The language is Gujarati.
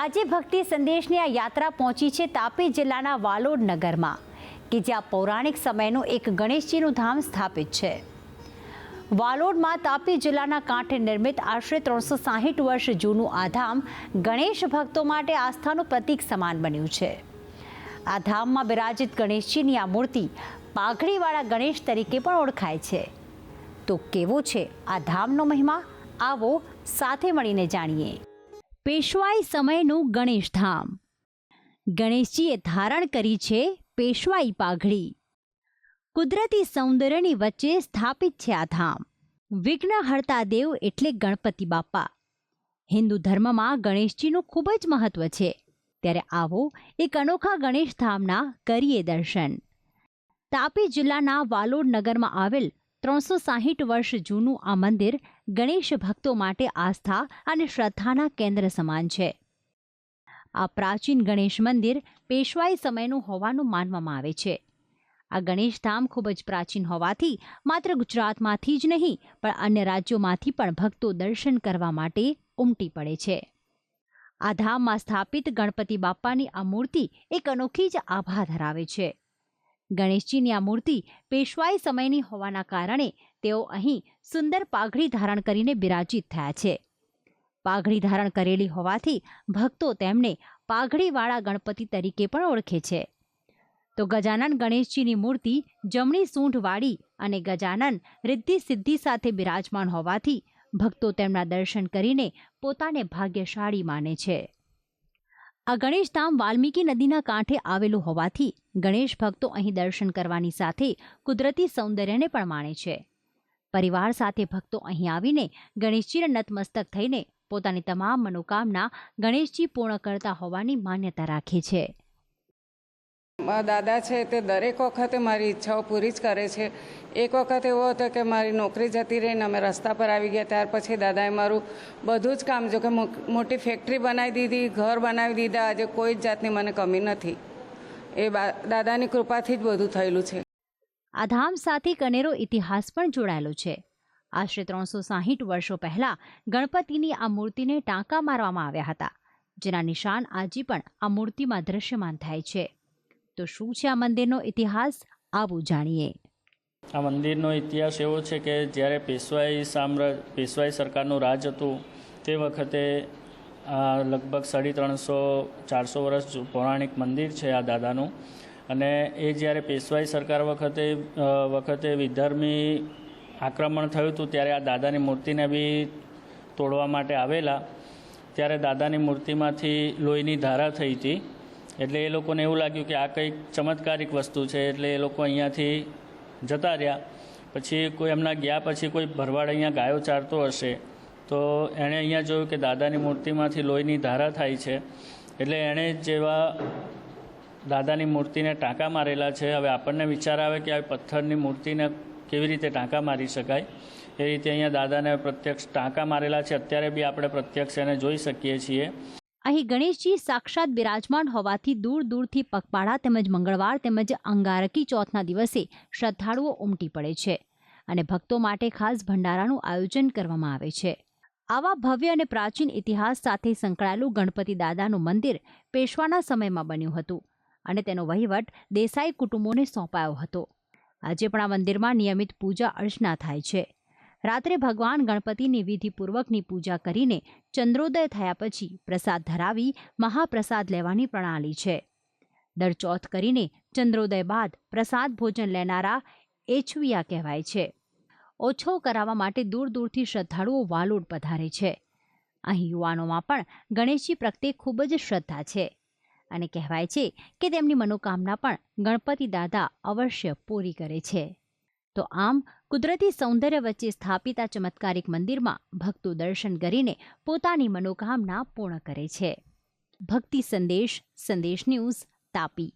આજે ભક્તિ સંદેશની આ યાત્રા પહોંચી છે તાપી જિલ્લાના વાલોડ નગરમાં કે જ્યાં પૌરાણિક સમયનું એક ગણેશજીનું ધામ સ્થાપિત છે। વાલોડમાં તાપી જિલ્લાના કાંઠે નિર્મિત આશરે 360 વર્ષ જૂનું આ ધામ ગણેશ ભક્તો માટે આસ્થાનું પ્રતીક સમાન બન્યું છે। આ ધામમાં બિરાજિત ગણેશજીની આ મૂર્તિ પાઘડીવાળા ગણેશ તરીકે પણ ઓળખાય છે। તો કેવો છે આ ધામનો મહિમા, આવો સાથે મળીને જાણીએ। પેશવાઈ સમયનું ગણેશ ધામ। ગણેશજીએ ધારણ કરી છે પેશવાઈ પાઘડી। કુદરતી સૌંદર્યની વચ્ચે સ્થાપિત છે આ ધામ। વિઘ્નહર્તા દેવ એટલે ગણપતિ બાપા। હિન્દુ ધર્મમાં ગણેશજીનું ખૂબ જ મહત્વ છે, ત્યારે આવો એક અનોખા ગણેશ ધામના કરીએ દર્શન। તાપી જિલ્લાના વાલોડ નગરમાં આવેલ 360 વર્ષ જૂનું આ મંદિર ગણેશ ભક્તો માટે આસ્થા અને શ્રદ્ધાના કેન્દ્ર સમાન છે। આ પ્રાચીન ગણેશ મંદિર પેશવાઈ સમયનું હોવાનું માનવામાં આવે છે। આ ગણેશ ધામ ખૂબ જ પ્રાચીન હોવાથી માત્ર ગુજરાતમાંથી જ નહીં પણ અન્ય રાજ્યોમાંથી પણ ભક્તો દર્શન કરવા માટે ઉમટી પડે છે। આ ધામમાં સ્થાપિત ગણપતિ બાપાની આ મૂર્તિ એક અનોખી જ આભા ધરાવે છે। ગણેશજીની આ મૂર્તિ પેશવાઈ સમયની હોવાના કારણે તેઓ અહીં સુંદર પાઘડી ધારણ કરીને બિરાજિત થયા છે। પાઘડી ધારણ કરેલી હોવાથી ભક્તો તેમને પાઘડીવાળા ગણપતિ તરીકે પણ ઓળખે છે। તો ગજાનન ગણેશજીની મૂર્તિ જમણી સૂંઢવાળી અને ગજાનન રિદ્ધિ સિદ્ધિ સાથે બિરાજમાન હોવાથી ભક્તો તેમના દર્શન કરીને પોતાને ભાગ્યશાળી માને છે। આ ગણેશધામ વાલ્મીકી નદીના કાંઠે આવેલું હોવાથી ગણેશ ભક્તો અહીં દર્શન કરવાની સાથે કુદરતી સૌંદર્યને પણ માણે છે। પરિવાર સાથે ભક્તો અહીં આવીને ગણેશજીને નતમસ્તક થઈને પોતાની તમામ મનોકામના ગણેશજી પૂર્ણ કરતા હોવાની માન્યતા રાખે છે। મારા દાદા છે તે દરેક વખતે મારી ઈચ્છાઓ પૂરી જ કરે છે। એક વખત એવો હતો કે મારી નોકરી જતી રહીને અમે રસ્તા પર આવી ગયા, ત્યાર પછી દાદાએ મારું બધું જ કામ, જો કે મોટી ફેક્ટરી બનાવી દીધી, ઘર બનાવી દીધા, આજે કોઈ જ જાતની મને કમી નથી। એ દાદાની કૃપાથી જ બધું થયેલું છે। આ ધામ સાથે એક અનેરો ઇતિહાસ પણ જોડાયેલો છે। આશરે 360 વર્ષો પહેલા ગણપતિની આ મૂર્તિને ટાંકા મારવામાં આવ્યા હતા, જેના નિશાન આજે પણ આ મૂર્તિમાં દ્રશ્યમાન થાય છે। તો શું છે આ મંદિરનો ઇતિહાસ, આવું જાણીએ। આ મંદિરનો ઇતિહાસ એવો છે કે જ્યારે પેશવાઈ સરકારનું રાજ હતું તે વખતે લગભગ 350-400 વર્ષ પૌરાણિક મંદિર છે આ દાદાનું। અને એ જ્યારે પેશવાઈ સરકાર વખતે વિધર્મી આક્રમણ થયું હતું ત્યારે આ દાદાની મૂર્તિને બી તોડવા માટે આવેલા, ત્યારે દાદાની મૂર્તિમાંથી લોહીની ધારા થઈ હતી। એટલે એ લોકોને એવું લાગ્યું કે આ કંઈક ચમત્કારિક વસ્તુ છે, એટલે એ લોકો અહીંયાથી જતા રહ્યા। પછી કોઈ એમના ગયા પછી કોઈ ભરવાડ અહીંયા ગાયો ચારતો હશે તો એણે અહીંયા જોયું કે દાદાની મૂર્તિમાંથી લોહીની ધારા થાય છે, એટલે એણે જેવા દાદાની મૂર્તિને ટાંકા મારેલા છે। હવે આપણને વિચાર આવે કે આવી પથ્થરની મૂર્તિને કેવી રીતે ટાંકા મારી શકાય, એ રીતે અહીંયા દાદાને પ્રત્યક્ષ ટાંકા મારેલા છે। અત્યારે બી આપણે પ્રત્યક્ષ એને જોઈ શકીએ છીએ। અહીં ગણેશજી સાક્ષાત બિરાજમાન હોવાથી દૂર દૂરથી પગપાળા તેમજ મંગળવાર તેમજ અંગારકી ચોથના દિવસે શ્રદ્ધાળુઓ ઉમટી પડે છે અને ભક્તો માટે ખાસ ભંડારાનું આયોજન કરવામાં આવે છે। આવા ભવ્ય અને પ્રાચીન ઇતિહાસ સાથે સંકળાયેલું ગણપતિ દાદાનું મંદિર પેશવાના સમયમાં બન્યું હતું અને તેનો વહીવટ દેસાઈ કુટુંબોને સોંપાયો હતો। આજે પણ આ મંદિરમાં નિયમિત પૂજા અર્ચના થાય છે। રાત્રે ભગવાન ગણપતિની વિધિપૂર્વકની પૂજા કરીને ચંદ્રોદય થયા પછી પ્રસાદ ધરાવી મહાપ્રસાદ લેવાની પ્રણાલી છે। દર ચોથ કરીને ચંદ્રોદય બાદ પ્રસાદ ભોજન લેનારા એછવિયા કહેવાય છે। ઓછો કરાવવા માટે દૂર દૂરથી શ્રદ્ધાળુઓ વાલોડ પધારે છે। અહીં યુવાનોમાં પણ ગણેશજી પ્રત્યે ખૂબ જ શ્રદ્ધા છે અને કહેવાય છે કે તેમની મનોકામના પણ ગણપતિ દાદા અવશ્ય પૂરી કરે છે। તો આમ કુદરતી સૌંદર્ય વચ્ચે સ્થાપિત આ ચમત્કારિક મંદિરમાં ભક્તો દર્શન કરીને પોતાની મનોકામના પૂર્ણ કરે છે। ભક્તિ સંદેશ, સંદેશ ન્યૂઝ, તાપી।